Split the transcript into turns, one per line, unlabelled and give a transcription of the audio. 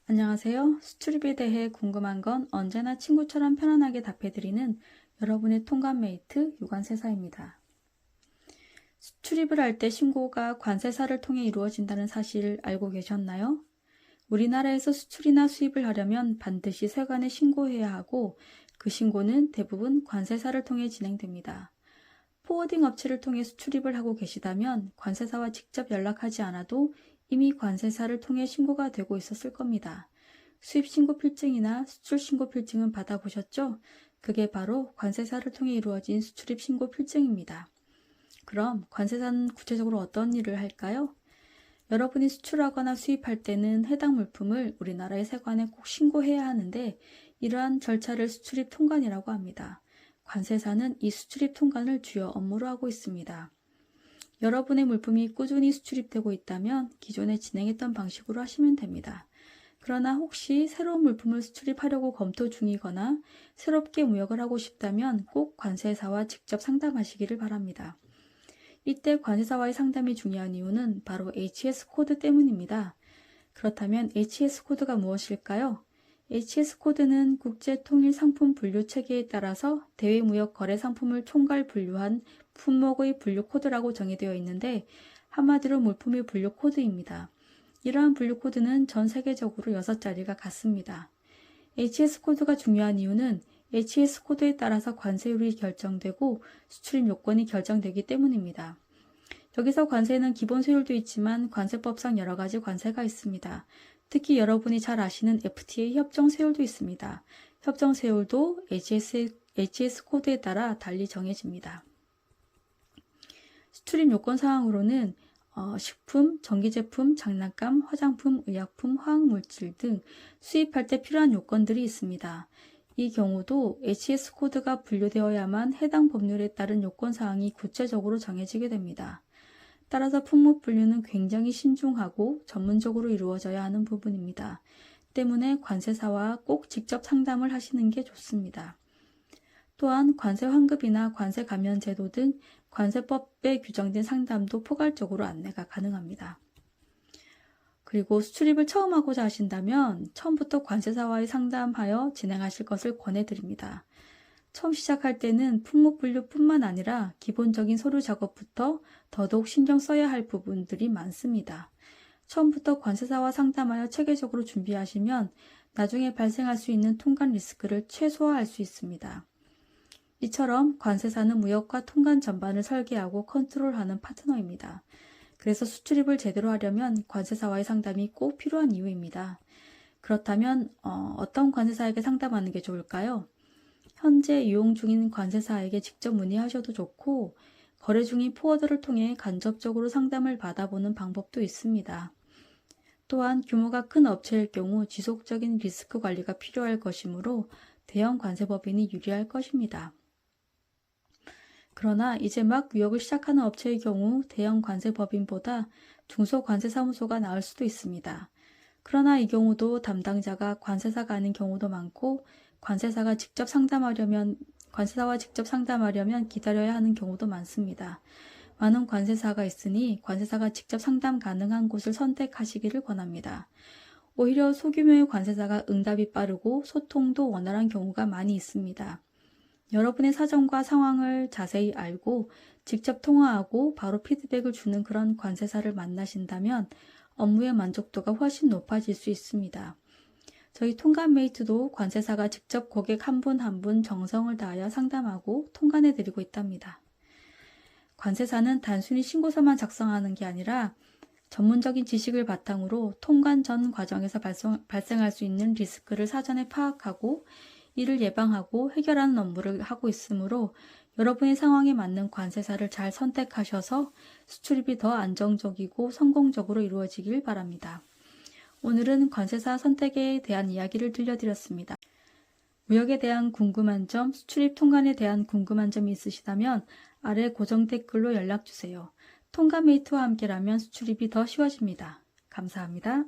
안녕하세요. 수출입에 대해 궁금한 건 언제나 친구처럼 편안하게 답해드리는 여러분의 통관메이트 유관세사입니다. 수출입을 할 때 신고가 관세사를 통해 이루어진다는 사실 알고 계셨나요? 우리나라에서 수출이나 수입을 하려면 반드시 세관에 신고해야 하고 그 신고는 대부분 관세사를 통해 진행됩니다. 포워딩 업체를 통해 수출입을 하고 계시다면 관세사와 직접 연락하지 않아도 이미 관세사를 통해 신고가 되고 있었을 겁니다. 수입신고 필증이나 수출신고 필증은 받아보셨죠? 그게 바로 관세사를 통해 이루어진 수출입 신고 필증입니다. 그럼 관세사는 구체적으로 어떤 일을 할까요? 여러분이 수출하거나 수입할 때는 해당 물품을 우리나라의 세관에 꼭 신고해야 하는데 이러한 절차를 수출입 통관이라고 합니다. 관세사는 이 수출입 통관을 주요 업무로 하고 있습니다. 여러분의 물품이 꾸준히 수출입되고 있다면 기존에 진행했던 방식으로 하시면 됩니다. 그러나 혹시 새로운 물품을 수출입하려고 검토 중이거나 새롭게 무역을 하고 싶다면 꼭 관세사와 직접 상담하시기를 바랍니다. 이때 관세사와의 상담이 중요한 이유는 바로 HS 코드 때문입니다. 그렇다면 HS 코드가 무엇일까요? HS 코드는 국제통일상품분류체계에 따라서 대외무역거래 상품을 총괄 분류한 품목의 분류 코드라고 정의되어 있는데 한마디로 물품의 분류 코드입니다. 이러한 분류 코드는 전 세계적으로 6자리가 같습니다. HS 코드가 중요한 이유는 HS 코드에 따라서 관세율이 결정되고 수출입 요건이 결정되기 때문입니다. 여기서 관세는 기본 세율도 있지만 관세법상 여러 가지 관세가 있습니다. 특히 여러분이 잘 아시는 FTA 협정 세율도 있습니다. 협정 세율도 HS 코드에 따라 달리 정해집니다. 수출입 요건 사항으로는 식품, 전기제품, 장난감, 화장품, 의약품, 화학물질 등 수입할 때 필요한 요건들이 있습니다. 이 경우도 HS 코드가 분류되어야만 해당 법률에 따른 요건사항이 구체적으로 정해지게 됩니다. 따라서 품목 분류는 굉장히 신중하고 전문적으로 이루어져야 하는 부분입니다. 때문에 관세사와 꼭 직접 상담을 하시는 게 좋습니다. 또한 관세 환급이나 관세 감면 제도 등 관세법에 규정된 상담도 포괄적으로 안내가 가능합니다. 그리고 수출입을 처음 하고자 하신다면 처음부터 관세사와의 상담하여 진행하실 것을 권해드립니다. 처음 시작할 때는 품목 분류뿐만 아니라 기본적인 서류 작업부터 더더욱 신경 써야 할 부분들이 많습니다. 처음부터 관세사와 상담하여 체계적으로 준비하시면 나중에 발생할 수 있는 통관 리스크를 최소화할 수 있습니다. 이처럼 관세사는 무역과 통관 전반을 설계하고 컨트롤하는 파트너입니다. 그래서 수출입을 제대로 하려면 관세사와의 상담이 꼭 필요한 이유입니다. 그렇다면 어떤 관세사에게 상담하는 게 좋을까요? 현재 이용 중인 관세사에게 직접 문의하셔도 좋고 거래 중인 포워더를 통해 간접적으로 상담을 받아보는 방법도 있습니다. 또한 규모가 큰 업체일 경우 지속적인 리스크 관리가 필요할 것이므로 대형 관세법인이 유리할 것입니다. 그러나 이제 막 무역을 시작하는 업체의 경우 대형 관세법인보다 중소관세사무소가 나을 수도 있습니다. 그러나 이 경우도 담당자가 관세사가 아닌 경우도 많고 관세사와 직접 상담하려면 기다려야 하는 경우도 많습니다. 많은 관세사가 있으니 관세사가 직접 상담 가능한 곳을 선택하시기를 권합니다. 오히려 소규모의 관세사가 응답이 빠르고 소통도 원활한 경우가 많이 있습니다. 여러분의 사정과 상황을 자세히 알고 직접 통화하고 바로 피드백을 주는 그런 관세사를 만나신다면 업무의 만족도가 훨씬 높아질 수 있습니다. 저희 통관메이트도 관세사가 직접 고객 한 분 한 분 정성을 다하여 상담하고 통관해드리고 있답니다. 관세사는 단순히 신고서만 작성하는 게 아니라 전문적인 지식을 바탕으로 통관 전 과정에서 발생할 수 있는 리스크를 사전에 파악하고 이를 예방하고 해결하는 업무를 하고 있으므로 여러분의 상황에 맞는 관세사를 잘 선택하셔서 수출입이 더 안정적이고 성공적으로 이루어지길 바랍니다. 오늘은 관세사 선택에 대한 이야기를 들려드렸습니다. 무역에 대한 궁금한 점, 수출입 통관에 대한 궁금한 점이 있으시다면 아래 고정 댓글로 연락주세요. 통관메이트와 함께라면 수출입이 더 쉬워집니다. 감사합니다.